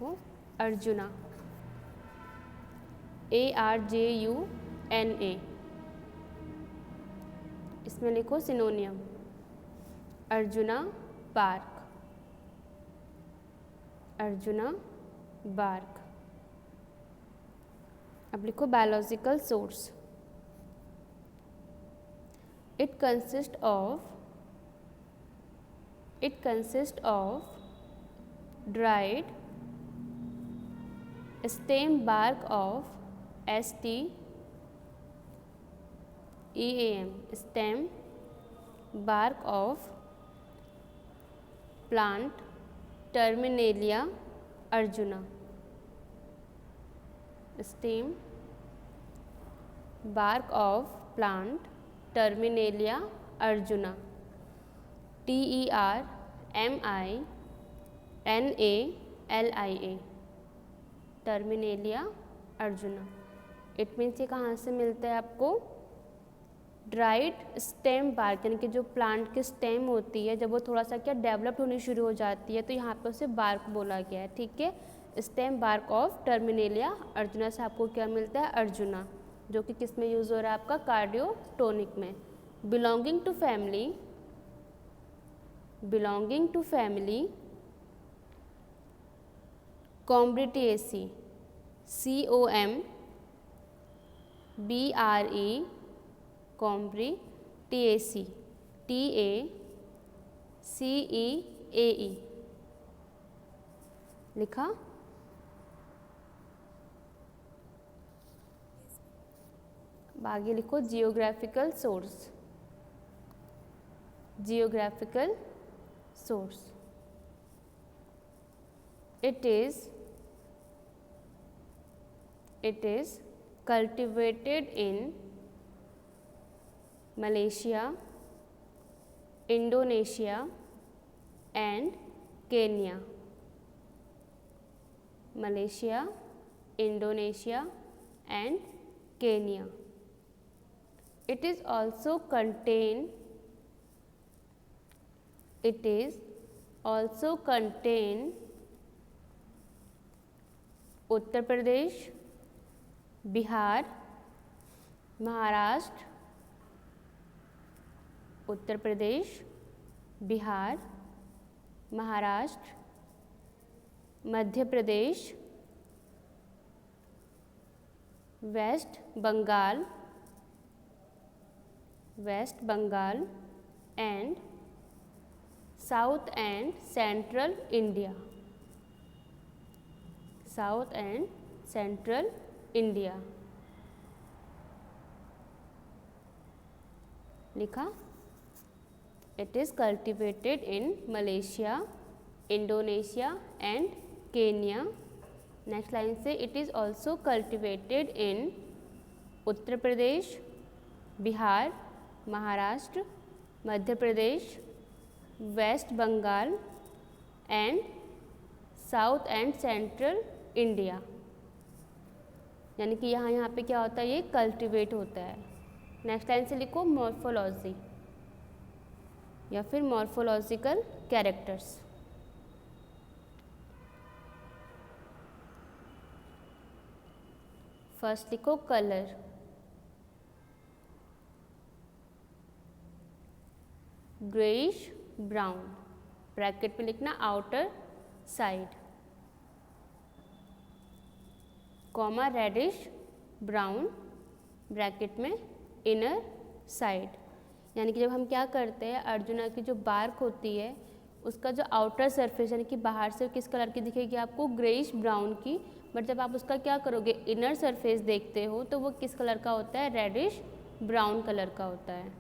लिखो अर्जुना, ARJUNA। इसमें लिखो synonym, Arjuna bark, Arjuna bark. अब लिखो biological source, it consist of dried stem bark of STEAM, stem bark of plant Terminalia arjuna, stem bark of plant Terminalia arjuna, TERMINALIA, Terminalia arjuna. It means ये कहाँ से मिलता है आपको, ड्राइड स्टेम बार्क, यानी कि जो प्लांट की स्टेम होती है जब वो थोड़ा सा क्या डेवलप्ड होनी शुरू हो जाती है तो यहाँ पे उसे बार्क बोला गया है। ठीक है, stem bark of Terminalia Arjuna से आपको क्या मिलता है, अर्जुना, जो कि किस में यूज़ हो रहा है आपका, कार्डियोटोनिक में। Belonging to family Combretaceae, COMBRE, Combretaceae, TACEAE लिखा। आगे लिखो geographical source, it is cultivated in Malaysia, Indonesia and Kenya, Malaysia, Indonesia and Kenya. It is also contained Uttar Pradesh, Bihar, Maharashtra, Uttar Pradesh, Bihar, Maharashtra, Madhya Pradesh, West Bengal and south and central India, लिखा। It is cultivated in Malaysia, Indonesia and Kenya. Next line से it is also cultivated in Uttar Pradesh, Bihar, Maharashtra, Madhya Pradesh, West Bengal and south and central India. यानी कि यहाँ पे क्या होता है, ये कल्टिवेट होता है। नेक्स्ट लाइन से लिखो मॉर्फोलॉजी या फिर मॉर्फोलॉजिकल कैरेक्टर्स। फर्स्ट लिखो कलर, ग्रेइश ब्राउन, ब्रैकेट में लिखना outer side, comma reddish brown, bracket में इनर साइड। यानी कि जब हम क्या करते हैं, अर्जुना की जो बार्क होती है उसका जो आउटर सरफेस यानी कि बाहर से किस कलर की दिखेगी आपको, ग्रेइश ब्राउन की, बट जब आप उसका क्या करोगे, इनर सरफेस देखते हो तो वो किस कलर का होता है, रेडिश ब्राउन कलर का होता है।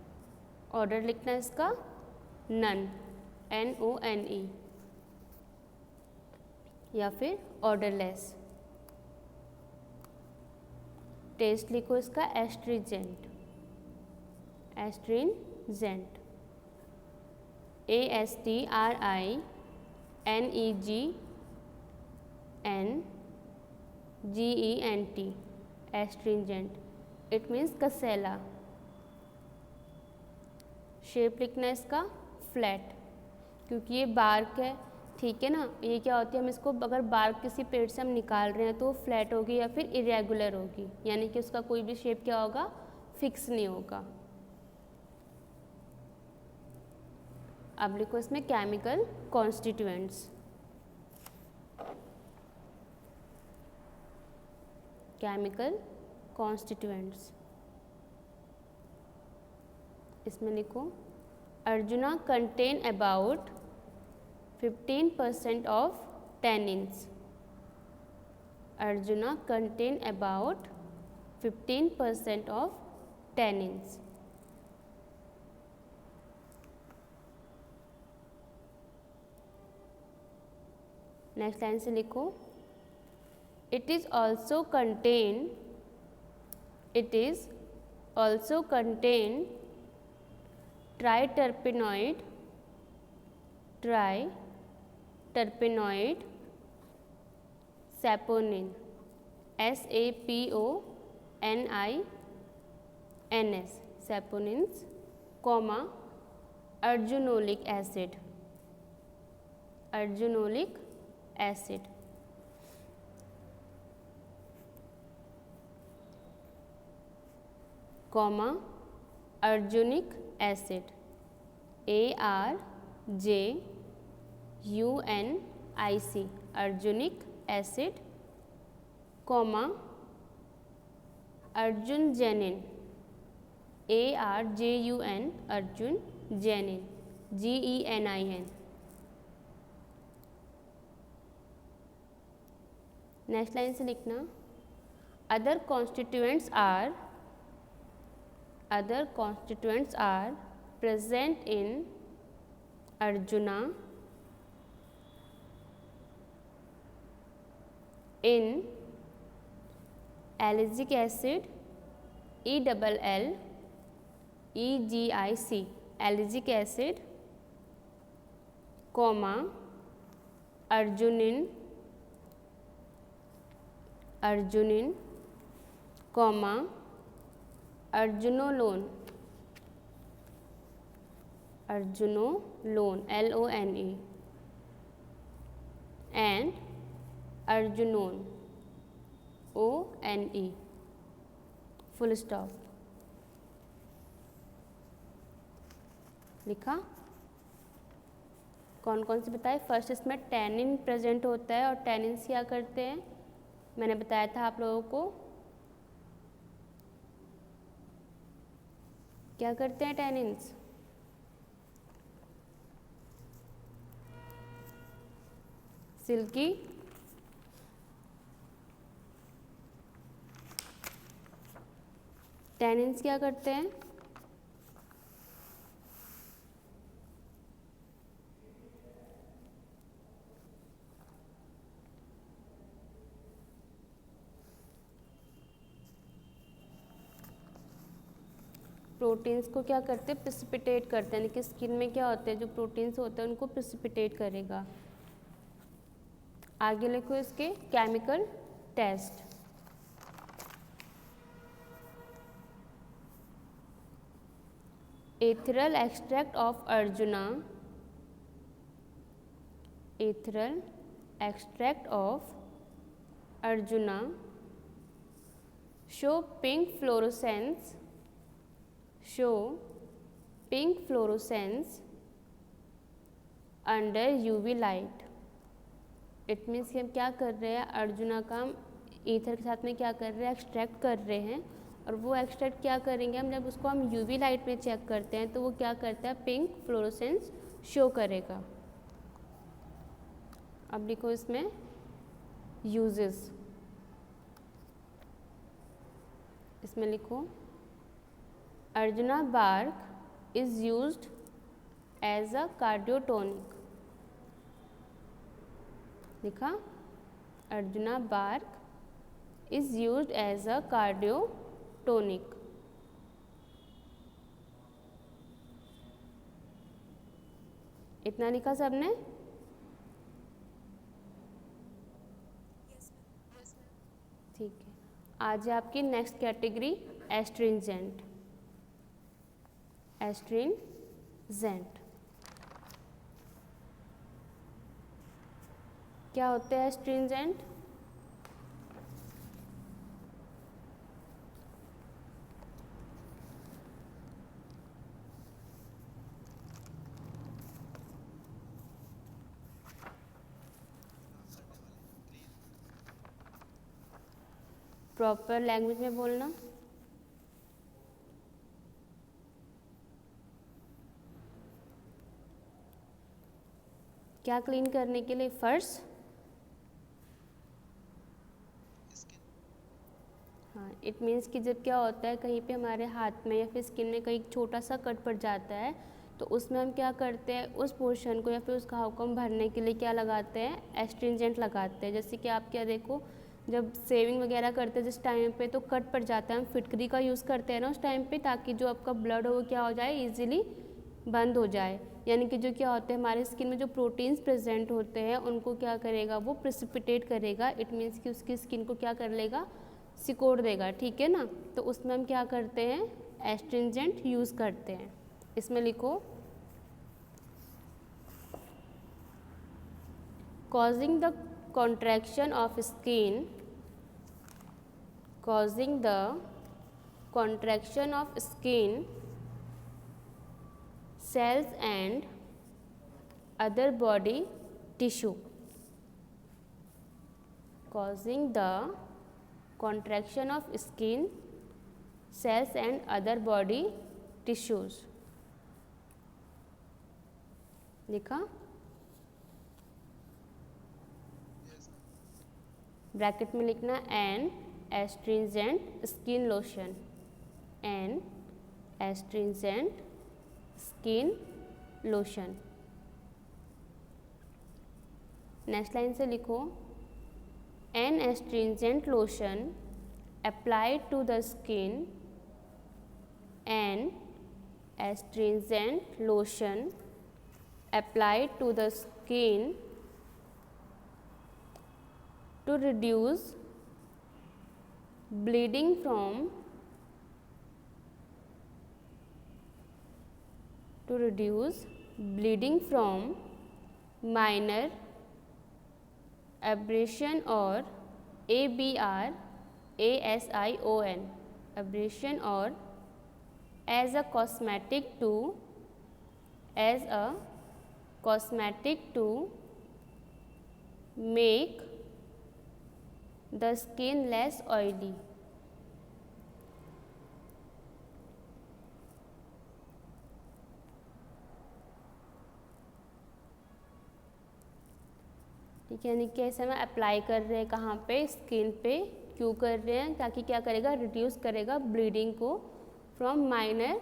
ऑर्डर लिखना है इसका नन, NONE, या फिर ऑर्डरलेस। टेस्ट लिखो इसका astringent, ASTRINGENT, astringent. It means कसेला। शेप लिखना है इसका फ्लैट, क्योंकि ये बार्क है ठीक है ना। ये क्या होती है, हम इसको अगर बार्क किसी पेड़ से हम निकाल रहे हैं तो वो फ्लैट होगी या फिर इरेगुलर होगी, यानी कि उसका कोई भी शेप क्या होगा, फिक्स नहीं होगा। अब लिखो इसमें केमिकल कॉन्स्टिट्यूएंट्स। केमिकल कॉन्स्टिट्यूएंट्स, इसमें लिखो arjuna contain about 15% of tannins. Arjuna contain about 15% of tannins. Next line से लिखो it is also contain triterpenoid saponin, saponins, saponins, arginolic acid, argonic acid, ARJUNIC, argonic acid, arjungenin, ARJUN, arjungenin, GENIN. Next line से लिखना other constituents are present in Arjuna in ellagic acid, ELLEGIC, ellagic acid, arginine, arginolone, LONE, and arginone, ONE, full stop. लिखा कौन कौन से बताए। First इसमें tannin present होता है और टैनिन्स क्या करते हैं, मैंने बताया था आप लोगों को, क्या करते हैं टैनिन्स, सिल्की टैनिन्स क्या करते हैं, प्रोटीन्स को क्या करते हैं, प्रेसिपिटेट करते हैं, यानी कि स्किन में क्या होते हैं, जो प्रोटीन्स होते हैं उनको प्रेसिपिटेट करेगा। आगे लिखो इसके chemical test. Ethereal extract of Arjuna, ethereal extract of Arjuna show pink fluorescence under UV light। It means कि हम क्या कर रहे हैं, अर्जुना का हम ईथर के साथ में क्या कर रहे हैं, एक्सट्रैक्ट कर रहे हैं, और वो एक्सट्रैक्ट क्या करेंगे हम, जब उसको हम यूवी लाइट में चेक करते हैं तो वो क्या करता है, पिंक फ्लोरोसेंस शो करेगा। अब लिखो इसमें यूजेस, इसमें लिखो Arjuna bark is used as a cardiotonic. लिखा Arjuna bark is used as a cardiotonic. इतना लिखा सबने, ठीक है। आज है आपकी नेक्स्ट कैटेगरी एस्ट्रिंजेंट। एस्ट्रिंजेंट क्या होते हैं एस्ट्रिंजेंट? प्रॉपर लैंग्वेज में बोलना। क्या क्लीन करने के लिए? फर्श। हाँ, इट मीन्स कि जब क्या होता है कहीं पे हमारे हाथ में या फिर स्किन में कहीं छोटा सा कट पड़ जाता है तो उसमें हम क्या करते हैं, उस पोर्शन को या फिर उस घाव को हम भरने के लिए क्या लगाते हैं? एस्ट्रिंजेंट लगाते हैं। जैसे कि आप क्या देखो, जब सेविंग वगैरह करते हैं जिस टाइम पे तो कट पड़ जाता है, हम फिटकरी का यूज़ करते हैं ना उस टाइम पे, ताकि जो आपका ब्लड हो वो क्या हो जाए, ईजिली बंद हो जाए। यानी कि जो क्या होते हैं हमारे स्किन में जो प्रोटीन्स प्रेजेंट होते हैं उनको क्या करेगा, वो प्रेसिपिटेट करेगा। इट मीन्स कि उसकी स्किन को क्या कर लेगा, सिकोड़ देगा, ठीक है ना। तो उसमें हम क्या करते हैं, एस्ट्रिंजेंट यूज़ करते हैं। इसमें लिखो causing the contraction of skin, causing the contraction of skin cells and other body tissue, causing the contraction of skin cells and other body tissues। लिखा? ब्रैकेट में लिखना an astringent skin lotion, an astringent skin lotion. Next line से लिखो an astringent lotion applied to the skin, an astringent lotion applied to the skin to reduce bleeding from minor abrasion or abrasion, abrasion or as a cosmetic to make the skin less oily। ठीक है, यानी कि ऐसे में apply कर रहे हैं कहाँ पे, स्किन पे। क्यों कर रहे हैं? ताकि क्या करेगा, रिड्यूस करेगा ब्लीडिंग को from minor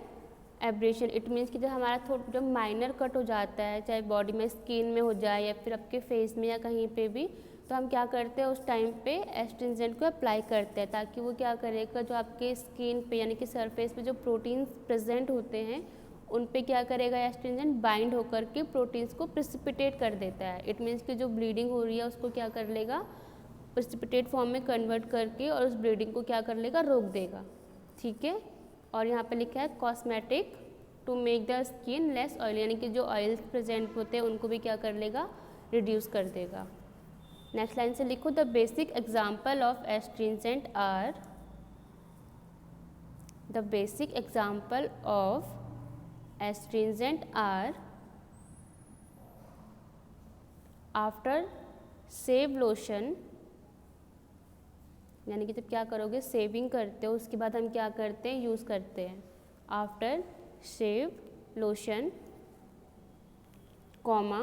abrasion. It means कि जब हमारा जब माइनर कट हो जाता है, चाहे बॉडी में, स्किन में हो जाए या फिर आपके फेस में या कहीं पे भी, तो हम क्या करते हैं उस टाइम पे एस्ट्रिंजेंट को अप्लाई करते हैं, ताकि वो क्या करेगा, जो आपके स्किन पे यानी कि सरफेस पे जो प्रोटीन्स प्रेजेंट होते हैं उन पे क्या करेगा, एस्ट्रिंजेंट बाइंड होकर के प्रोटीन्स को प्रेसिपिटेट कर देता है। इट मीन्स कि जो ब्लीडिंग हो रही है उसको क्या कर लेगा, प्रेसिपिटेट फॉर्म में कन्वर्ट करके, और उस ब्लीडिंग को क्या कर लेगा, रोक देगा। ठीक है। और यहाँ पे लिखा है cosmetic to make the skin less oily, यानी कि जो ऑयल्स प्रेजेंट होते हैं उनको भी क्या कर लेगा, रिड्यूस कर देगा। नेक्स्ट लाइन से लिखो the basic example of astringent are, the basic example of astringent are after shave lotion, यानी कि जब क्या करोगे, सेविंग करते हो उसके बाद हम क्या करते हैं, यूज़ करते हैं। After shave lotion, comma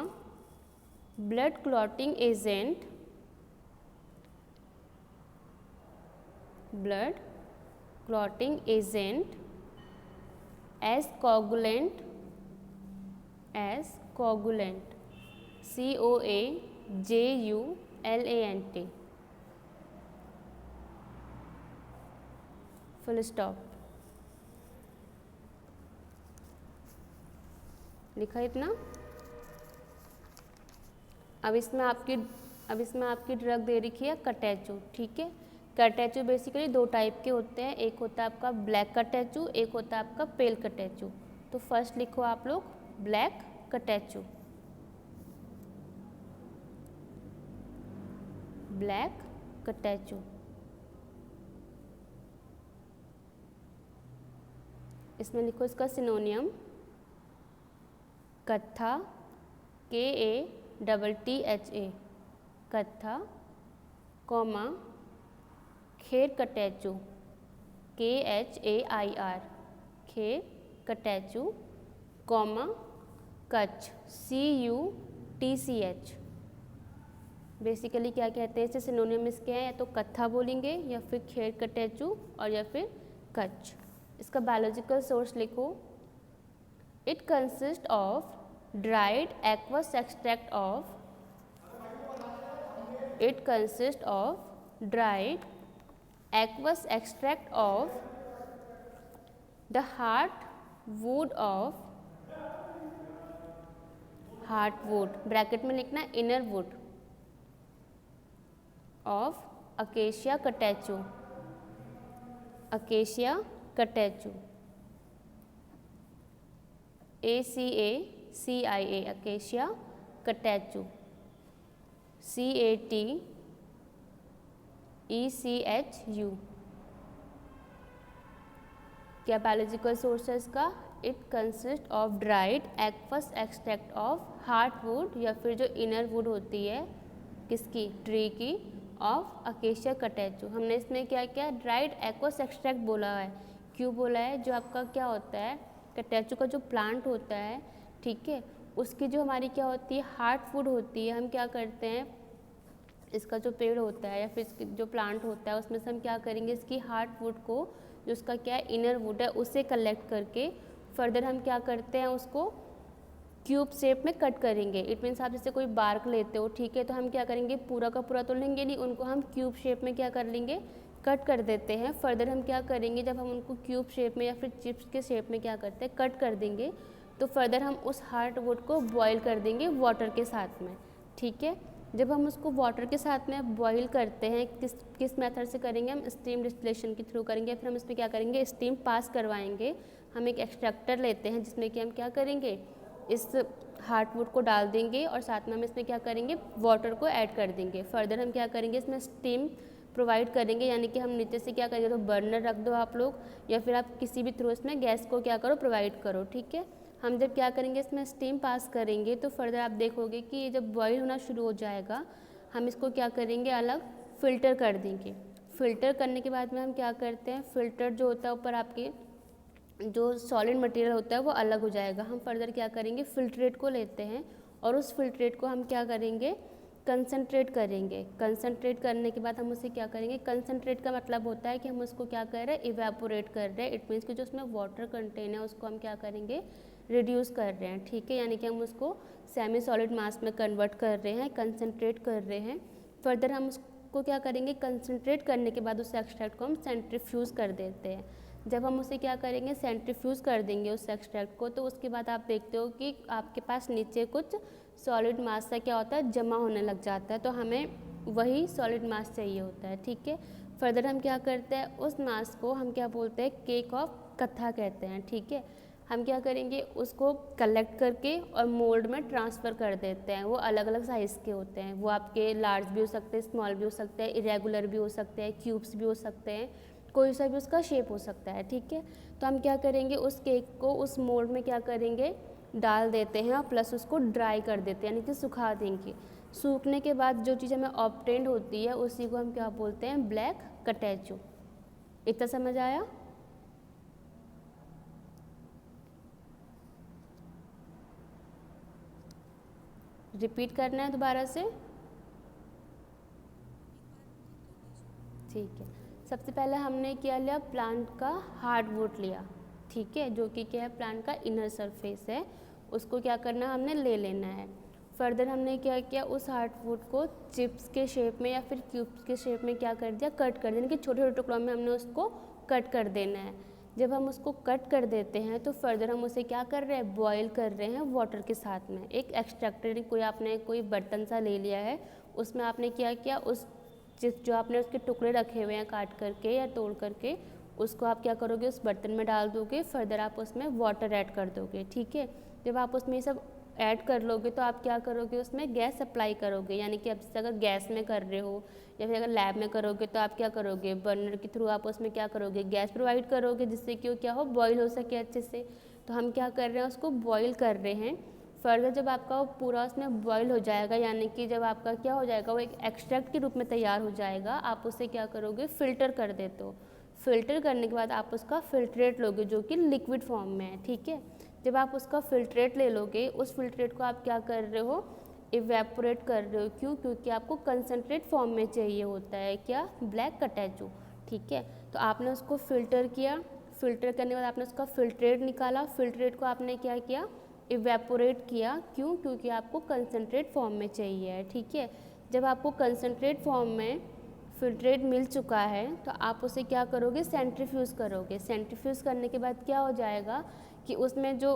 blood clotting agent, blood clotting agent as coagulant, COAGULANT, full stop. लिखा इतना। अब इसमें आपकी ड्रग दे रखी है कटैचू। ठीक है, कटैचू बेसिकली दो टाइप के होते हैं, एक होता है आपका ब्लैक कटैचू, एक होता है आपका पेल कटैचू। तो फर्स्ट लिखो आप लोग ब्लैक कटैचू। ब्लैक कटैचू। इसमें लिखो इसका सिनोनियम kattha, KATTHA kattha, comma khair catechu, KHAIR khair catechu, comma cutch, CUTCH। Basically क्या कहते हैं इसे, सिनोनियम इसके हैं, या तो कत्था बोलेंगे या फिर खेर कटैचू और या फिर कच्छ। इसका बायोलॉजिकल सोर्स लिखो, it consist of dried aqueous extract of, it consists of dried aqueous extract of the heartwood bracket में लिखना inner wood of Acacia catechu, Acacia catechu, ACACIA Acacia catechu, CATECHU। क्या biological source है इसका, it consist of dried aqueous extract of heartwood या फिर जो inner would होती है किसकी, ट्री की, ऑफ अकेशिया कटैचू। हमने इसमें क्या किया, ड्राइड एक्वस एक्सट्रैक्ट बोला है, क्यों बोला है, जो आपका क्या होता है कटैचू का जो प्लांट होता है, ठीक है, उसकी जो हमारी क्या होती है हार्टवुड होती है, हम क्या करते हैं इसका जो पेड़ होता है या फिर जो प्लांट होता है उसमें से हम क्या करेंगे इसकी हार्टवुड को, जो उसका क्या है इनर वुड है, उसे कलेक्ट करके फर्दर हम क्या करते हैं उसको क्यूब शेप में कट करेंगे। इट मीन्स आप जैसे कोई बार्क लेते हो, ठीक है, तो हम क्या करेंगे पूरा का पूरा तो लेंगे नहीं, उनको हम क्यूब शेप में क्या कर लेंगे कट कर देते हैं। फर्दर हम क्या करेंगे, जब हम उनको क्यूब शेप में या फिर चिप्स के शेप में क्या करते हैं कट कर देंगे, तो फर्दर हम उस हार्टवुड को बॉईल कर देंगे वाटर के साथ में, ठीक है। जब हम उसको वाटर के साथ में बॉईल करते हैं, किस मेथड से करेंगे, हम स्टीम डिस्टिलेशन के थ्रू करेंगे, फिर हम इसमें क्या करेंगे स्टीम पास करवाएंगे। हम एक एक्सट्रैक्टर लेते हैं जिसमें कि हम क्या करेंगे इस हार्टवुड को डाल देंगे और साथ में हम इसमें क्या करेंगे वाटर को ऐड कर देंगे। फर्दर हम क्या करेंगे इसमें स्टीम प्रोवाइड करेंगे, यानी कि हम नीचे से क्या करेंगे, तो बर्नर रख दो आप लोग या फिर आप किसी भी थ्रू इसमें गैस को क्या करो प्रोवाइड करो, ठीक है। हम जब क्या करेंगे इसमें स्टीम पास करेंगे तो फर्दर आप देखोगे कि ये जब बॉईल होना शुरू हो जाएगा, हम इसको क्या करेंगे अलग फ़िल्टर कर देंगे। फ़िल्टर करने के बाद में हम क्या करते हैं, फ़िल्टर जो होता है ऊपर आपके जो सॉलिड मटेरियल होता है वो अलग हो जाएगा। हम फर्दर क्या करेंगे फिल्ट्रेट को लेते हैं और उस फिल्ट्रेट को हम क्या करेंगे कंसनट्रेट करेंगे। कंसनट्रेट करने के बाद हम उसे क्या करेंगे, कंसनट्रेट का मतलब होता है कि हम उसको क्या कर रहे हैं इवेपोरेट कर रहे हैं। इट मीन्स कि जो उसमें वाटर कंटेन है उसको हम क्या करेंगे रिड्यूस कर रहे हैं, ठीक है, यानी कि हम उसको सेमी सॉलिड मास में कन्वर्ट कर रहे हैं, कंसनट्रेट कर रहे हैं। फर्दर हम उसको क्या करेंगे कंसनट्रेट करने के बाद उस एक्सट्रैक्ट को हम सेंट्रीफ्यूज कर देते हैं। जब हम उसे क्या करेंगे सेंट्रीफ्यूज कर देंगे उस एक्सट्रैक्ट को, तो उसके बाद आप देखते हो कि आपके पास नीचे कुछ सॉलिड मास सा क्या होता है जमा होने लग जाता है, तो हमें वही सॉलिड मास चाहिए होता है, ठीक है। फर्दर हम क्या करते हैं उस मास को हम क्या बोलते हैं केक ऑफ कत्था कहते हैं, ठीक है। हम क्या करेंगे उसको कलेक्ट करके और मोल्ड में ट्रांसफ़र कर देते हैं। वो अलग अलग साइज़ के होते हैं, वो आपके लार्ज भी हो सकते हैं, स्मॉल भी हो सकते हैं, इरेगुलर भी हो सकते हैं, क्यूब्स भी हो सकते हैं, कोई सा भी उसका शेप हो सकता है, ठीक है। तो हम क्या करेंगे उस केक को उस मोल्ड में क्या करेंगे डाल देते हैं और प्लस उसको ड्राई कर देते हैं, यानी कि सुखा देंगे। सूखने के बाद जो चीज़ हमें ऑब्टेंड होती है उसी को हम क्या बोलते हैं ब्लैक कटैचू। इतना समझ आया? रिपीट करना है दोबारा से, ठीक है। सबसे पहले हमने क्या लिया प्लांट का हार्डवुड लिया, ठीक है, जो कि क्या है प्लांट का इनर सरफेस है, उसको क्या करना हमने ले लेना है। फर्दर हमने क्या किया उस हार्डवुड को चिप्स के शेप में या फिर क्यूब्स के शेप में क्या कर दिया कट कर दिया, यानी कि छोटे छोटे टुकड़ों में हमने उसको कट कर देना है। जब हम उसको कट कर देते हैं तो फर्दर हम उसे क्या कर रहे हैं बॉईल कर रहे हैं वाटर के साथ में। एक एक्सट्रैक्टर कोई आपने कोई बर्तन सा ले लिया है, उसमें आपने क्या किया उस जो आपने उसके टुकड़े रखे हुए हैं काट करके या तोड़ करके उसको आप क्या करोगे उस बर्तन में डाल दोगे। फर्दर आप उसमें वाटर ऐड कर दोगे, ठीक है। जब आप उसमें सब ऐड कर लोगे तो आप क्या करोगे, उसमें गैस सप्लाई करोगे। यानी कि आप जैसे अगर गैस में कर रहे हो या फिर अगर लैब में करोगे तो आप क्या करोगे, बर्नर के थ्रू आप उसमें क्या करोगे, गैस प्रोवाइड करोगे जिससे कि वो क्या हो, बॉईल हो सके अच्छे से। तो हम क्या कर रहे हैं, उसको बॉईल कर रहे हैं। फर्दर जब आपका वो पूरा उसमें बॉईल हो जाएगा, यानी कि जब आपका क्या हो जाएगा, वो एक एक्सट्रैक्ट के रूप में तैयार हो जाएगा, आप उसे क्या करोगे, फ़िल्टर कर देते हो। फ़िल्टर करने के बाद आप उसका फ़िल्ट्रेट लोगे जो कि लिक्विड फॉर्म में है, ठीक है। जब आप उसका फ़िल्ट्रेट ले लोगे, उस फ़िल्ट्रेट को आप क्या कर रहे हो, इवेपोरेट कर रहे हो। क्यों? क्योंकि आपको कंसनट्रेट फॉर्म में चाहिए होता है क्या, ब्लैक कटैचू, ठीक है। तो आपने उसको फ़िल्टर किया, फ़िल्टर करने के बाद आपने उसका फ़िल्ट्रेट निकाला, फ़िल्ट्रेट को आपने क्या किया, इवेपोरेट किया। क्यों? क्योंकि आपको कंसनट्रेट फॉर्म में चाहिए, ठीक है। जब आपको कंसनट्रेट फॉर्म में फ़िल्ट्रेट मिल चुका है तो आप उसे क्या करोगे, सेंट्रीफ्यूज़ करोगे। सेंट्रीफ्यूज़ करने के बाद क्या हो जाएगा कि उसमें जो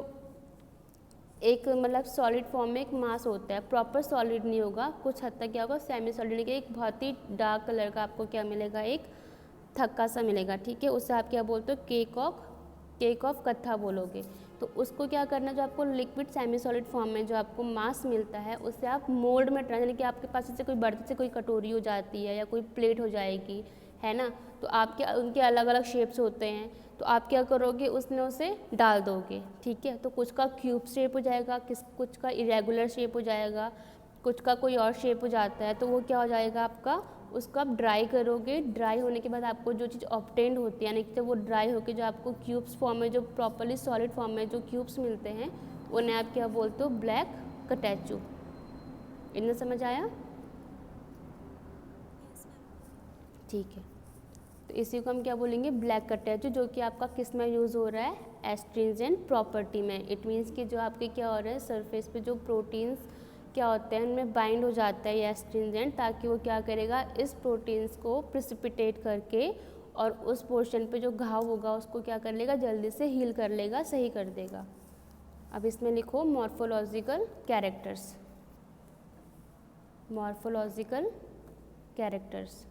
एक मतलब सॉलिड फॉर्म में एक मास होता है, प्रॉपर सॉलिड नहीं होगा, कुछ हद तक क्या होगा, सेमी सॉलिड के एक बहुत ही डार्क कलर का आपको क्या मिलेगा, एक थक्का सा मिलेगा, ठीक है। उससे आप क्या बोलते हो, केक ऑफ कत्था बोलोगे। तो उसको क्या करना, जो आपको लिक्विड सेमी सॉलिड फॉर्म में जो आपको मास मिलता है उससे आप मोल्ड में यानी कि आपके पास जैसे कोई बर्तन से कोई कटोरी हो जाती है या कोई प्लेट हो जाएगी, है ना, तो आपके उनके अलग अलग शेप्स होते हैं, तो आप क्या करोगे, उसमें उसे डाल दोगे, ठीक है। तो कुछ का क्यूब शेप हो जाएगा, कुछ का इरेगुलर शेप हो जाएगा, कुछ का कोई और शेप हो जाता है। तो वो क्या हो जाएगा आपका, उसको आप ड्राई करोगे। ड्राई होने के बाद आपको जो चीज़ ऑब्टेन्ड होती है, यानी कि जब वो ड्राई होकर जो आपको क्यूब्स फॉर्म में, जो प्रॉपरली सॉलिड फॉर्म में जो क्यूब्स मिलते हैं, उन्हें आप क्या बोलते हो, ब्लैक कटैचू। इतना समझ आया? ठीक है। तो इसी को हम क्या बोलेंगे, ब्लैक कटैचू, जो कि आपका किस में यूज़ हो रहा है, एस्ट्रिंजेंट प्रॉपर्टी में। इट मीन्स कि जो आपके क्या हो रहा है, सरफेस पे जो प्रोटीन्स क्या होते हैं उनमें बाइंड हो जाता है ये एस्ट्रिंजेंट, ताकि वो क्या करेगा, इस प्रोटीन्स को प्रिसिपिटेट करके और उस पोर्शन पे जो घाव होगा उसको क्या कर लेगा, जल्दी से हील कर लेगा, सही कर देगा। अब इसमें लिखो morphological characters. Morphological characters,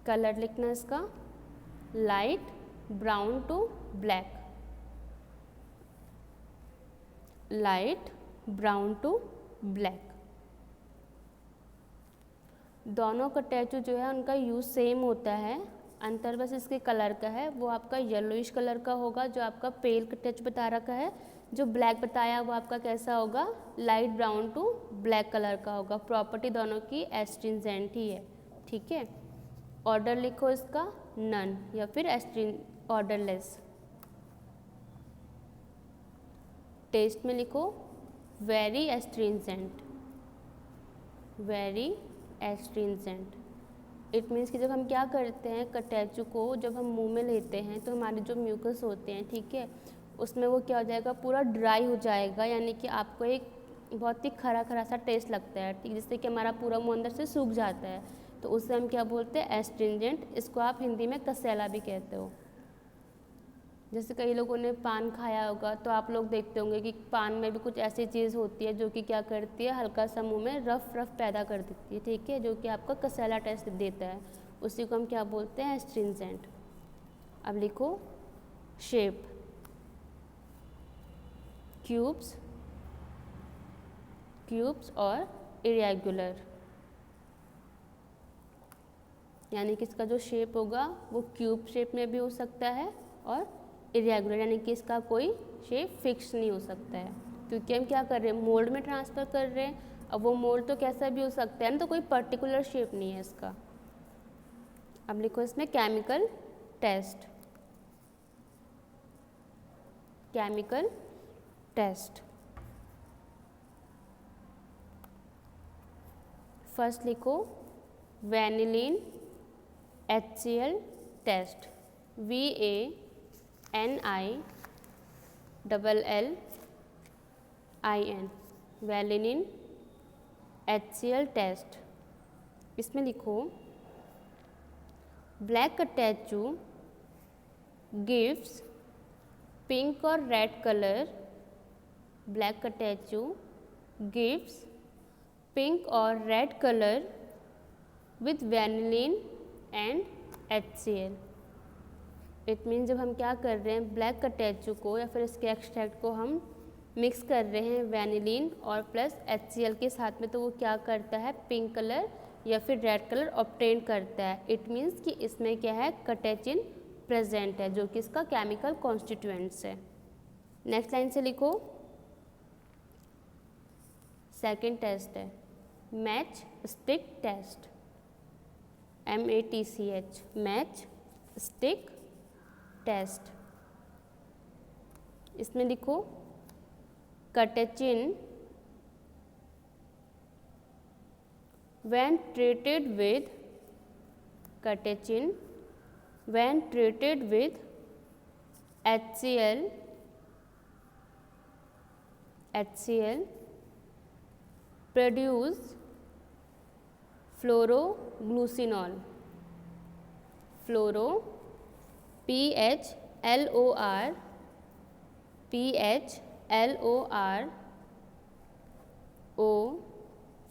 colour लिखना इसका, light brown to black, light brown to black. दोनों कटैचू जो है उनका यूज़ सेम होता है, अंतर बस इसके कलर का है। वो आपका येलोइश कलर का होगा जो आपका पेल कटैचू बता रखा है, जो ब्लैक बताया वो आपका कैसा होगा, light brown to black colour का होगा। प्रॉपर्टी दोनों की एस्ट्रिंजेंट ही है, ठीक है। ऑर्डर लिखो इसका, नन या फिर ऑर्डरलेस। टेस्ट में लिखो very astringent, very astringent. It means कि जब हम क्या करते हैं, कटैचू को जब हम मुंह में लेते हैं तो हमारे जो म्यूकस होते हैं, ठीक है, उसमें वो क्या हो जाएगा, पूरा ड्राई हो जाएगा, यानी कि आपको एक बहुत ही खरा खरा सा टेस्ट लगता है, ठीक, जिससे कि हमारा पूरा मुंह अंदर से सूख जाता है। तो उससे हम क्या बोलते हैं, एस्ट्रिंजेंट। इसको आप हिंदी में कसैला भी कहते हो। जैसे कई लोगों ने पान खाया होगा तो आप लोग देखते होंगे कि पान में भी कुछ ऐसी चीज़ होती है जो कि क्या करती है, हल्का सा मुंह में रफ पैदा कर देती है, ठीक है, जो कि आपका कसैला टेस्ट देता है। उसी को हम क्या बोलते हैं, एस्ट्रिंजेंट। अब लिखो शेप, क्यूब्स, क्यूब्स और इरेगुलर, यानी कि इसका जो शेप होगा वो क्यूब शेप में भी हो सकता है और इरेगुलर, यानी कि इसका कोई शेप फिक्स नहीं हो सकता है, क्योंकि हम क्या कर रहे हैं, मोल्ड में ट्रांसफ़र कर रहे हैं। अब वो मोल्ड तो कैसा भी हो सकता है ना, तो कोई पर्टिकुलर शेप नहीं है इसका। अब लिखो इसमें chemical test, chemical test. First लिखो vanillin HCl test, VANILLIN, vanillin HCl test. इसमें लिखो ब्लैक कटैचू गिव्स पिंक और red colour, black catechu gives pink और red colour with vanillin and HCl। It means जब हम क्या कर रहे हैं, ब्लैक कटैचू को या फिर इसके एक्सट्रैक्ट को हम मिक्स कर रहे हैं वैनिलीन और प्लस HCl के साथ में, तो वो क्या करता है, पिंक कलर या फिर रेड कलर ऑब्टेन करता है। इट मीन्स कि इसमें क्या है, कैटेचिन प्रेजेंट है, जो कि इसका केमिकल कॉन्स्टिट्यूएंट्स है। नेक्स्ट लाइन से लिखो, सेकेंड टेस्ट है match stick test, MATCH, match stick test. इसमें लिखो catechin when treated with catechin when treated with HCl produce fluoroglucinol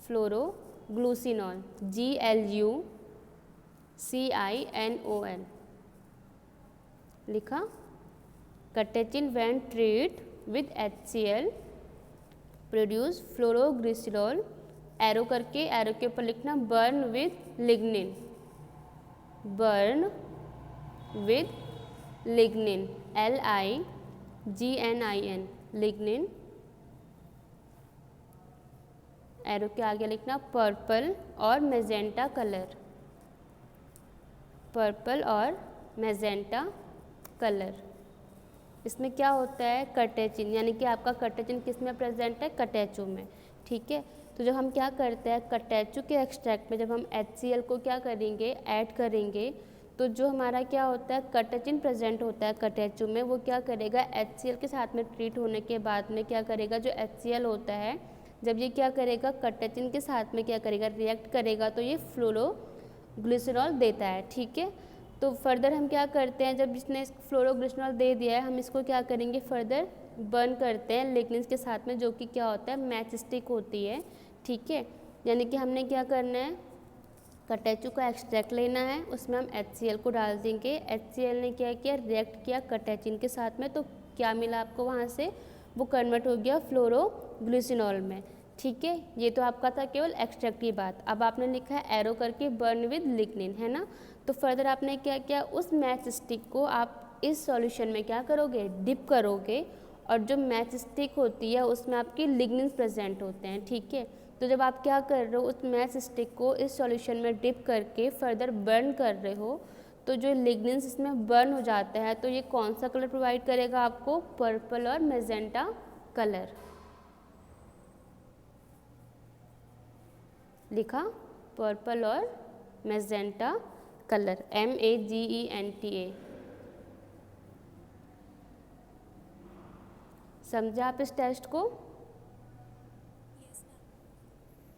phloroglucinol GLUCINOL लिखा। Catechin when treat with HCl produce phloroglucinol, arrow करके, arrow के ऊपर लिखना burn with lignin, burn with lignin, LIGNIN, lignin. Arrow के आगे लिखना purple और magenta colour, purple और मैजेंटा कलर। इसमें क्या होता है, कैटेचिन, यानी कि आपका कैटेचिन किस में प्रेजेंट है, कैटेचो में। ठीक है, तो जब हम क्या करते हैं, कैटेचो के एक्सट्रैक्ट में जब हम HCl को क्या करेंगे, ऐड करेंगे, तो जो हमारा क्या होता है, कैटेचिन प्रेजेंट होता है कैटेचो में, वो क्या करेगा, HCl के साथ में ट्रीट होने के बाद में क्या करेगा, जो HCl होता है, जब ये क्या करेगा, कैटेचिन के साथ में क्या करेगा, रिएक्ट करेगा, तो ये फ्लोरोग्लिसरॉल देता है। ठीक है, तो फर्दर हम क्या करते हैं, जब इसने फ्लोरोग्लिसरॉल दे दिया है, हम इसको क्या करेंगे, फर्दर बर्न करते हैं लिग्निन्स के साथ में, जो कि क्या होता है, मैच स्टिक होती है। ठीक है, यानी कि हमने क्या करना है, कैटेचो का एक्सट्रैक्ट लेना है, उसमें हम HCl को डाल देंगे। HCl ने क्या किया, रिएक्ट किया कैटेचिन के साथ में, तो क्या मिला आपको वहाँ से, वो कन्वर्ट हो गया फ्लोरोग्लिसरॉल में। ठीक है, ये तो आपका था केवल एक्सट्रैक्ट की बात। अब आपने लिखा है एरो करके बर्न विद लिग्निन, है ना। तो फर्दर आपने क्या किया, उस मैच स्टिक को आप इस सॉल्यूशन में क्या करोगे, डिप करोगे, और जो मैच स्टिक होती है उसमें आपकी लिग्निन प्रेजेंट होते हैं। ठीक है, तो जब आप क्या कर रहे हो, उस मैच स्टिक को इस सॉल्यूशन में डिप करके फर्दर बर्न कर रहे हो, तो जो लिग्निन्स इसमें बर्न हो जाते हैं, तो ये कौन सा कलर प्रोवाइड करेगा आपको, पर्पल और मैजेंटा कलर। लिखा, पर्पल और मैजेंटा कलर, MAGENTA। समझा आप इस टेस्ट को?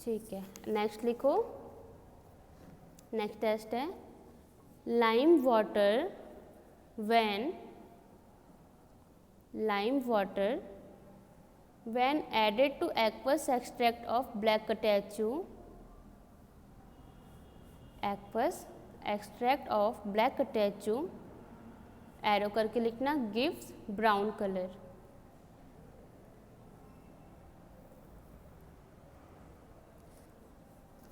ठीक है, नेक्स्ट लिखो। नेक्स्ट टेस्ट है lime water when added to aqueous extract of black catechu, arrow करके लिखना, गिव्स ब्राउन कलर।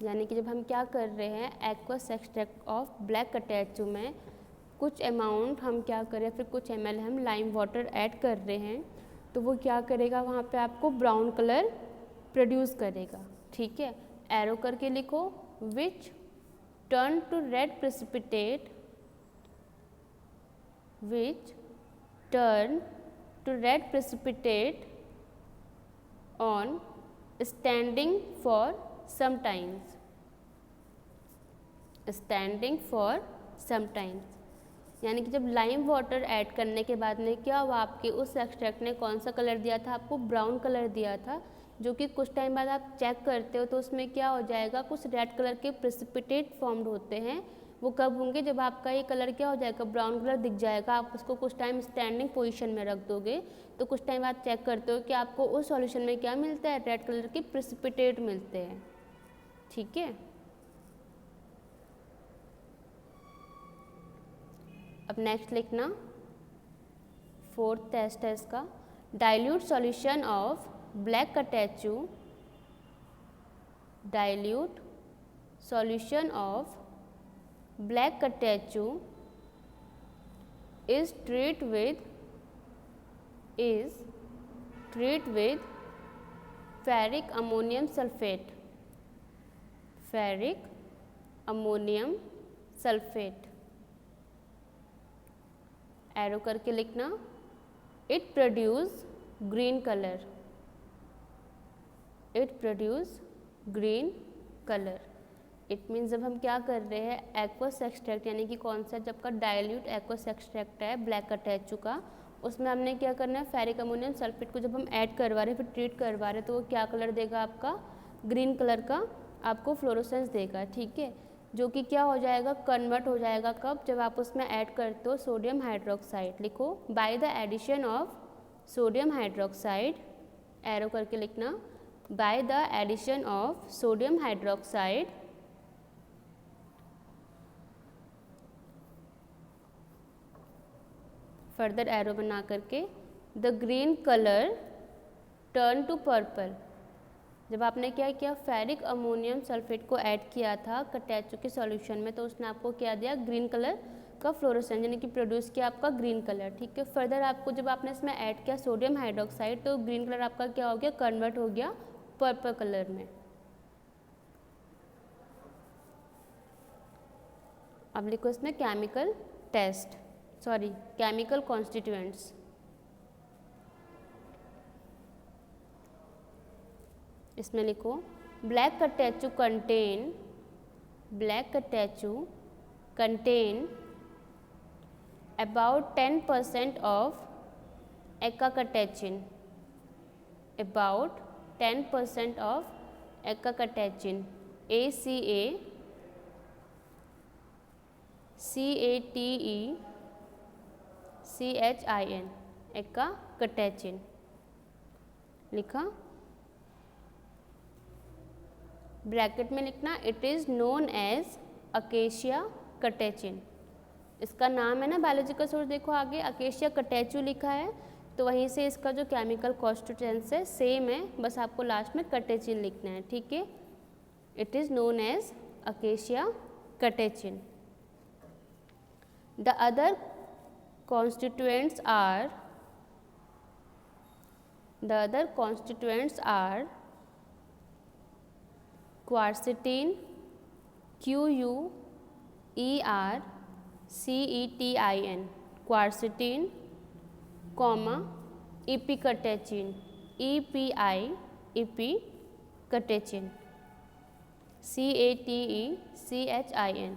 यानी कि जब हम क्या कर रहे हैं, aqueous extract of black catechu में कुछ अमाउंट हम क्या करें, फिर कुछ ml हम लाइम वाटर ऐड कर रहे हैं, तो वो क्या करेगा, वहाँ पे आपको ब्राउन कलर प्रोड्यूस करेगा। ठीक है, एरो करके लिखो, which turn to red precipitate, on standing for sometimes. यानी कि जब लाइम वाटर ऐड करने के बाद में क्या हुआ, आपके उस एक्सट्रैक्ट ने कौन सा कलर दिया था, आपको ब्राउन कलर दिया था, जो कि कुछ टाइम बाद आप चेक करते हो तो उसमें क्या हो जाएगा, कुछ रेड कलर के प्रेसिपिटेट फॉर्म्ड होते हैं। वो कब होंगे, जब आपका ये कलर क्या हो जाएगा, ब्राउन कलर दिख जाएगा, आप उसको कुछ टाइम स्टैंडिंग पोजीशन में रख दोगे, तो कुछ टाइम बाद चेक करते हो कि आपको उस सॉल्यूशन में क्या मिलता है, रेड कलर के प्रेसिपिटेट मिलते हैं। ठीक है, अब नेक्स्ट लिखना, फोर्थ टेस्ट है इसका, dilute solution of black catechu, dilute solution of black catechu is treat with ferric ammonium sulfate, ferric ammonium sulfate, arrow करके लिखना। It produce green colour, it produce green colour. It means जब हम क्या कर रहे हैं एक्वस एक्सट्रैक्ट यानी कि कौन सा जब का डाइल्यूट एक्वस एक्सट्रैक्ट है ब्लैक कैटेचू का, उसमें हमने क्या करना है फेरिक अमोनियम सल्फेट को जब हम ऐड करवा रहे हैं फिर ट्रीट करवा रहे हैं तो वो क्या कलर देगा आपका ग्रीन कलर का आपको फ्लोरोसेंस देगा, ठीक है, जो कि क्या हो जाएगा कन्वर्ट हो जाएगा कब जब आप उसमें ऐड करते हो सोडियम हाइड्रोक्साइड। लिखो by the addition of sodium hydroxide, arrow करके लिखना, by the addition of sodium hydroxide further arrow बना करके the green colour turn to purple. जब आपने क्या किया फेरिक अमोनियम सल्फेट को ऐड किया था कैटेचू के सॉल्यूशन में तो उसने आपको क्या दिया ग्रीन कलर का फ्लोरोसेंस यानी कि प्रोड्यूस किया आपका ग्रीन कलर, ठीक है। फर्दर आपको जब आपने इसमें ऐड किया सोडियम हाइड्रोक्साइड तो ग्रीन कलर आपका क्या हो गया कन्वर्ट हो गया पर्पल कलर में। अब लिखो इसमें chemical test sorry chemical constituents. इसमें लिखो black catechu contain about 10% of ecacatechin, about 10% of ecacatechin, ACATEChin, ecacatechin लिखा। ब्रैकेट में लिखना it is known as acacia catechin, इसका नाम है ना बायोलॉजिकल सोर्स देखो आगे अकेशिया कैटेचू लिखा है तो वहीं से इसका जो केमिकल कॉन्स्टिट्यूएंट्स है सेम है, बस आपको लास्ट में कैटेचिन लिखना है, ठीक है। It is known as acacia catechin. The other constituents are quercetin QUERCETIN quercetin, epicatechin epicatechin CATECHIN।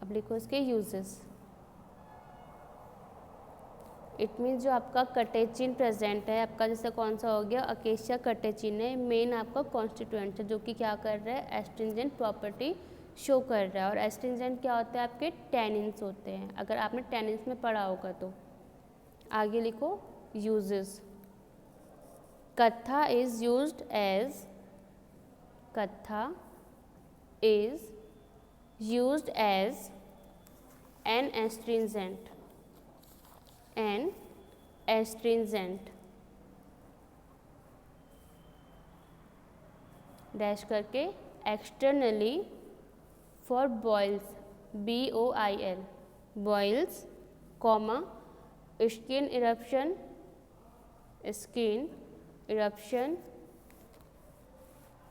अब लिखो इसके यूजेस। इट मीन्स जो आपका कैटेचिन प्रेजेंट है आपका जैसे कौन सा हो गया अकेशिया कैटेचिन है मेन आपका कॉन्स्टिट्यूएंट है जो कि क्या कर रहा है एस्ट्रिंजेंट प्रॉपर्टी शो कर रहा है। और एस्ट्रिंजेंट क्या होता है आपके टैनिन्स होते हैं, अगर आपने टैनिन्स में पढ़ा होगा तो। आगे लिखो uses. Kattha is used as an astringent dash करके externally for boils BOIL boils comma skin eruption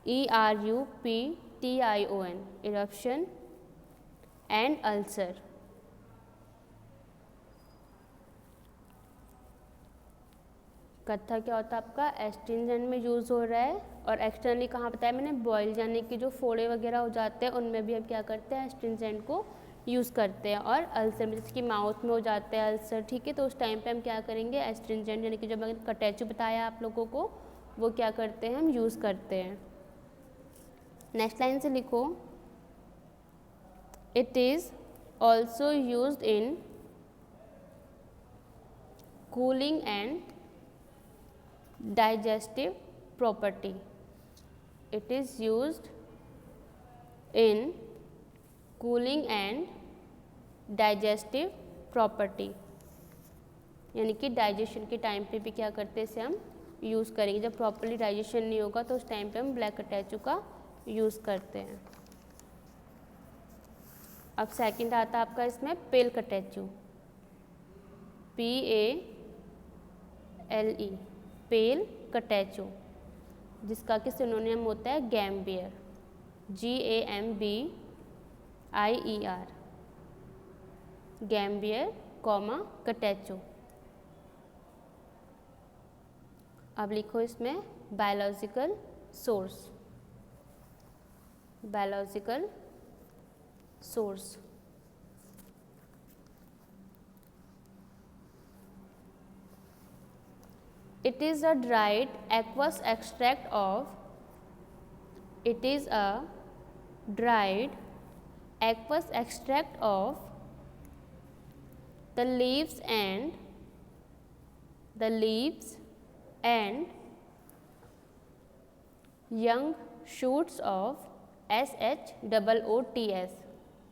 ERUPTION eruption and ulcer. Kattha क्या होता है आपका एस्ट्रिंजेंट में यूज़ हो रहा है और एक्सटर्नली कहाँ बताया मैंने बॉयल यानी कि जो फोड़े वगैरह हो जाते हैं उनमें भी हम क्या करते हैं एस्ट्रिंजेंट को यूज़ करते हैं। और अल्सर में जैसे कि माउथ में हो जाते हैं अल्सर, ठीक है, तो उस टाइम पे हम क्या करेंगे एस्ट्रिंजेंट यानी कि जो मैंने कैटेचू बताया आप लोगों को वो क्या करते हैं हम यूज़ करते हैं। नेक्स्ट लाइन से लिखो it is also used in cooling and digestive property. It is used in cooling and digestive property, यानी कि डाइजेशन के टाइम पे भी क्या करते हैं, इसे हम यूज़ करेंगे। जब प्रॉपर्ली डाइजेशन नहीं होगा तो उस टाइम पे हम ब्लैक कटैचू का यूज़ करते हैं। अब सेकंड आता है आपका इसमें पेल कटैचू, PALE, पेल कटैचू, जिसका कि सिनोनिम होता है गैम्बियर, GAMBIER, गैम्बियर कॉमा कटैचू। अब लिखो इसमें biological source, biological source. It is a dried aqueous extract of, it is a dried aqueous extract of the leaves and young shoots of SHOOTS,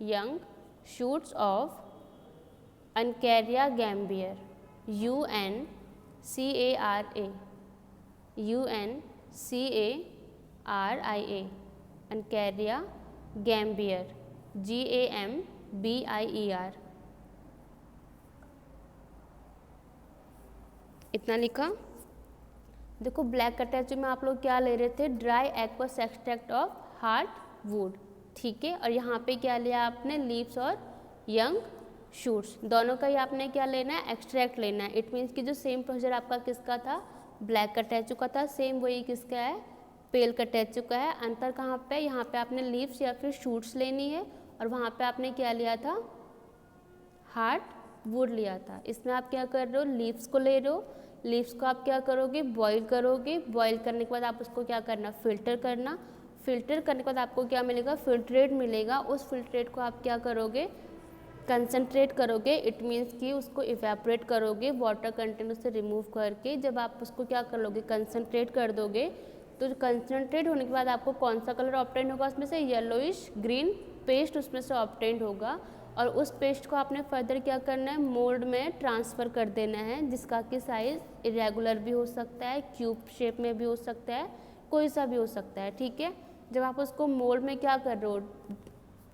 young shoots of Uncaria gambier, UNCARIA, Uncaria gambier, GAMBIER। इतना लिखा। देखो black कटैचू में आप लोग क्या ले रहे थे, dry aqueous extract of hard would, ठीक है। और यहाँ पे क्या लिया आपने, लीव्स और यंग शूट्स, दोनों का ही आपने क्या लेना है, एक्सट्रैक्ट लेना है। इट मीन्स कि जो सेम प्रोसीजर आपका किसका था, ब्लैक कटैचू का था, सेम वही किसका है, पेल कटैचू का है। अंतर कहाँ पे, यहाँ पे आपने लीव्स या फिर शूट्स लेनी है और वहाँ पे आपने क्या लिया था, हार्ड वुड लिया था। इसमें आप क्या कर रहे हो, लीव्स को ले रहे हो, लीव्स को आप क्या करोगे, बॉईल करोगे, बॉईल करने के बाद आप उसको क्या करना, फिल्टर करना, फिल्टर करने के बाद आपको क्या मिलेगा, फिल्ट्रेट मिलेगा। उस फिल्ट्रेट को आप क्या करोगे, कंसनट्रेट करोगे, इट मीन्स कि उसको इवेपोरेट करोगे, वाटर कंटेंट उससे रिमूव करके। जब आप उसको क्या कर लोगे, कंसनट्रेट कर दोगे, तो कंसनट्रेट होने के बाद आपको कौन सा कलर ऑब्टेन होगा, उसमें से येलोइश ग्रीन पेस्ट उसमें से ऑब्टेन होगा। और उस पेस्ट को आपने फर्दर क्या करना है, मोल्ड में ट्रांसफ़र कर देना है, जिसका कि साइज़ इरेगुलर भी हो सकता है, क्यूब शेप में भी हो सकता है, कोई सा भी हो सकता है, ठीक है। जब आप उसको मोल्ड में क्या कर रहे हो,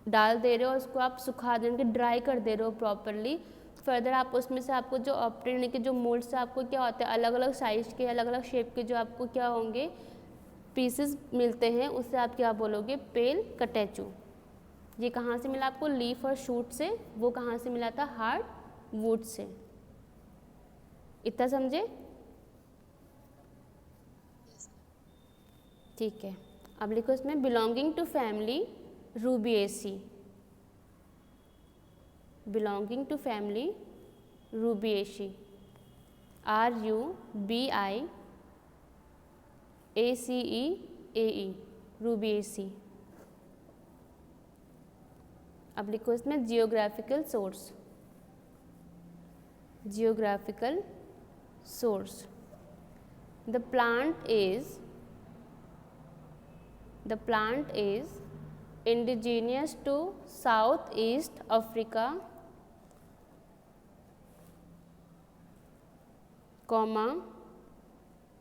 डाल दे रहे हो, उसको आप सुखा देंगे, ड्राई कर दे रहे हो प्रॉपरली। फर्दर आप उसमें से आपको जो ऑब्टेन के जो मोल्ड से आपको क्या होता है, अलग अलग साइज़ के, अलग अलग शेप के जो आपको क्या होंगे, पीसेस मिलते हैं, उससे आप क्या बोलोगे, पेल कटैचू। ये कहाँ से मिला आपको, लीफ और शूट से, वो कहाँ से मिला था, हार्ड वुड से। इतना समझे, ठीक है। अब लिखो इसमें belonging to family Rubiaceae, belonging to family Rubiaceae, RUBIACEAE, Rubiaceae. अब लिखो इसमें geographical source, geographical source. The plant is indigenous to south east Africa, comma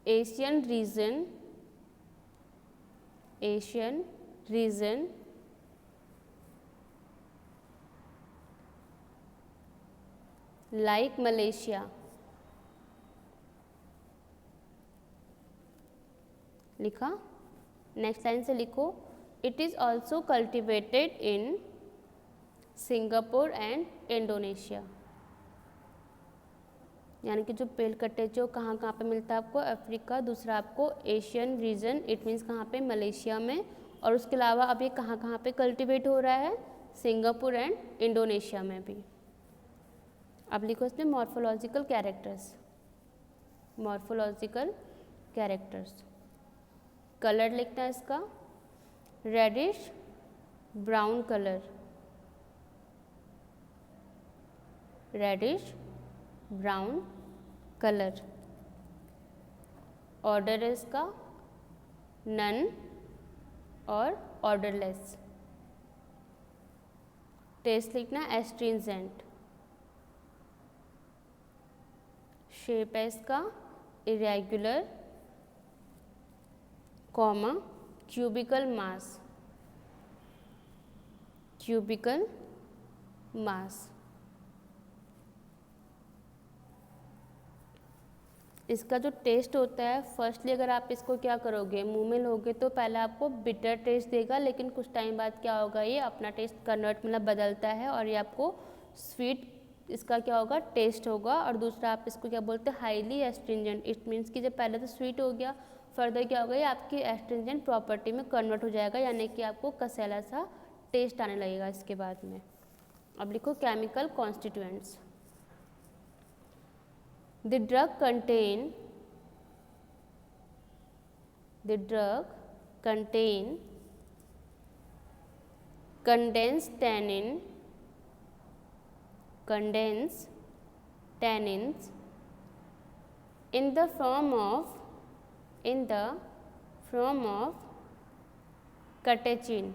Asian region like Malaysia। लिखा। नेक्स्ट लाइन से लिखो, it is also cultivated in Singapore and Indonesia. यानी कि जो पेल कटैचू कहाँ कहाँ पे मिलता है आपको, अफ्रीका, दूसरा आपको एशियन रीजन, इट मीन्स कहाँ पे, मलेशिया में। और उसके अलावा अब ये कहाँ कहाँ पे कल्टिवेट हो रहा है, सिंगापुर एंड इंडोनेशिया में भी। अब लिखो इसमें morphological characters, morphological characters. Colour लिखना है इसका, reddish brown colour, reddish brown colour. Odour है इसका नन और ऑर्डरलेस। टेस्ट लिखना एस्ट्रिंजेंट, शेप है इसका irregular, comma cubical mass, cubical mass. इसका जो टेस्ट होता है, फर्स्टली अगर आप इसको क्या करोगे, मुंह में लोगे तो पहले आपको बिटर टेस्ट देगा, लेकिन कुछ टाइम बाद क्या होगा, ये अपना टेस्ट कन्वर्ट मतलब बदलता है और ये आपको स्वीट इसका क्या होगा, टेस्ट होगा। और दूसरा आप इसको क्या बोलते हैं, हाईली एस्ट्रिंजेंट। इट मीन्स कि जब पहले तो स्वीट हो गया, फर्दर क्या होगा, ये आपकी एस्ट्रिंजेंट प्रॉपर्टी में कन्वर्ट हो जाएगा, यानी कि आपको कसैला सा टेस्ट आने लगेगा इसके बाद में। अब लिखो chemical constituents. The drug contain condensed tannins in the form of catechin,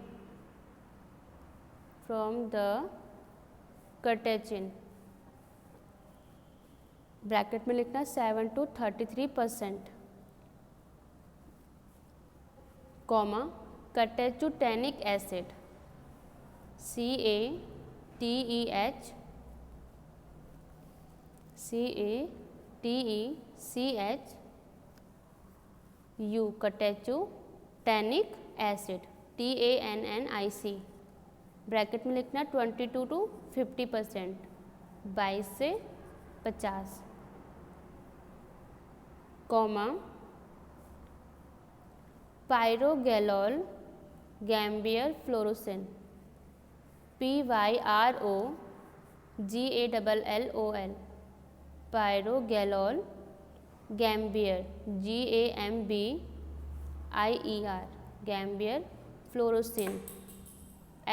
bracket में लिखना 7 to 33%, comma catechutannic acid CATECHU catechutannic acid TANNIC, bracket में लिखना 22 to 50%, 22 से 50, comma pyrogallol gambier fluorescein PYROGALLOL, pyrogallol gambier GAMBIER, gambier fluorescein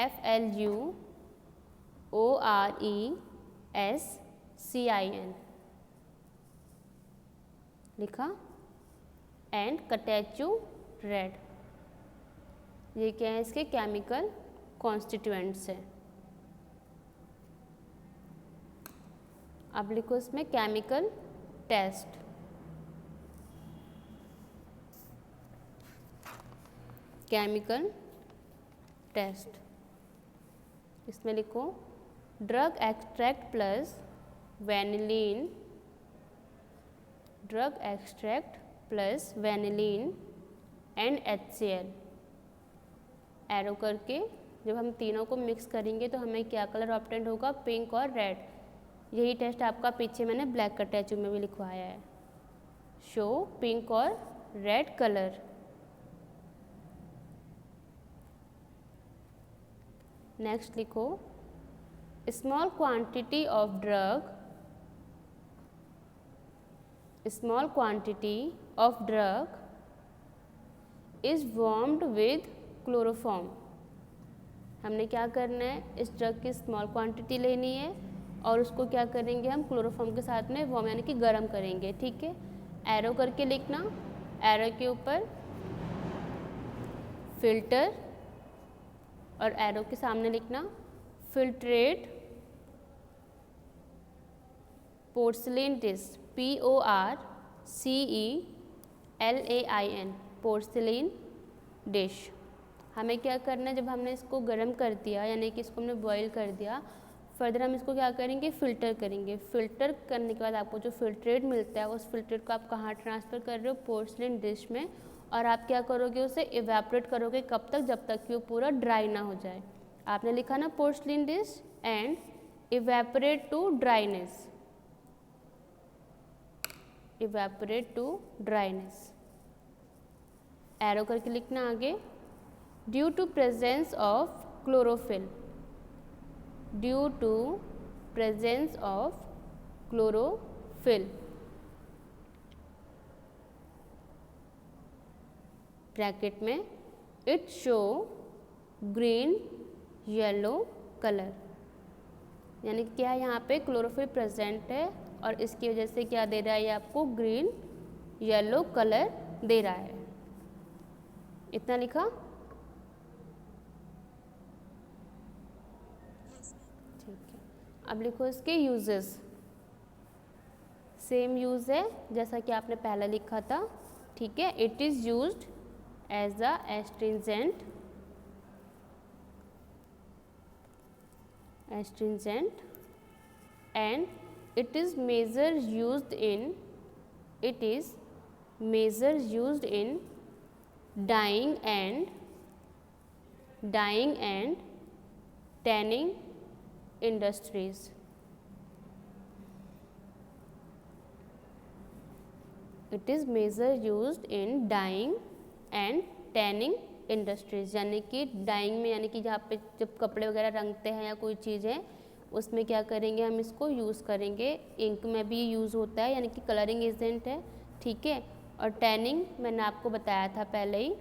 FLUORESCIN लिखा, and catechu red. ये क्या है, इसके केमिकल कॉन्स्टिट्यूएंट्स है। अब लिखो इसमें केमिकल टेस्ट। केमिकल टेस्ट, इसमें लिखो drug extract plus vanillin, drug extract plus vanillin and HCl, arrow करके जब हम तीनों को मिक्स करेंगे तो हमें क्या कलर ऑब्टेंड होगा, पिंक और रेड। यही टेस्ट आपका पीछे मैंने ब्लैक कैटेचु में भी लिखवाया है, शो पिंक और रेड कलर। नेक्स्ट लिखो small quantity of drug is warmed with chloroform. हमने क्या करना है, इस ड्रग की स्मॉल क्वांटिटी लेनी है और उसको क्या करेंगे, हम क्लोरोफॉर्म के साथ में वार्म यानी कि गर्म करेंगे, ठीक है। एरो करके लिखना, एरो के ऊपर फिल्टर और एरो के सामने लिखना filtrate porcelain dish PORCELAIN, porcelain dish. हमें क्या करना है, जब हमने इसको गर्म कर दिया यानी कि इसको हमने बॉईल कर दिया, फर्दर हम इसको क्या करेंगे, फ़िल्टर करेंगे। फ़िल्टर करने के बाद आपको जो फिल्ट्रेट मिलता है, उस फिल्ट्रेट को आप कहाँ ट्रांसफ़र कर रहे हो, पोर्सिलेन डिश में। और आप क्या करोगे, उसे इवेपोरेट करोगे, कब तक, जब तक कि वो पूरा ड्राई ना हो जाए। आपने लिखा ना porcelain dish and evaporate to dryness, evaporate to dryness. Arrow करके लिखना आगे, due to presence of chlorophyll, due to presence of chlorophyll, bracket में it show green yellow colour, यानी क्या यहाँ पे क्लोरोफिल प्रेजेंट है और इसकी वजह से क्या दे रहा है, ये आपको ग्रीन येलो कलर दे रहा है। इतना लिखा। अब लिखो इसके यूजेस, सेम यूज़ है जैसा कि आपने पहले लिखा था, ठीक है। It is used as a astringent and it is measure used in dyeing and tanning industries. It is measure used in dyeing and tanning industries, यानी कि डाइंग में, यानी कि जहाँ पे जब कपड़े वगैरह रंगते हैं या कोई चीज़ है उसमें क्या करेंगे, हम इसको यूज़ करेंगे। इंक में भी यूज़ होता है, यानी कि कलरिंग एजेंट है, ठीक है। और टैनिंग मैंने आपको बताया था पहले ही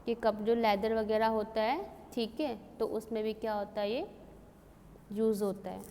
कि कब जो लेदर वगैरह होता है, ठीक है, तो उसमें भी क्या होता है, ये यूज़ होता है।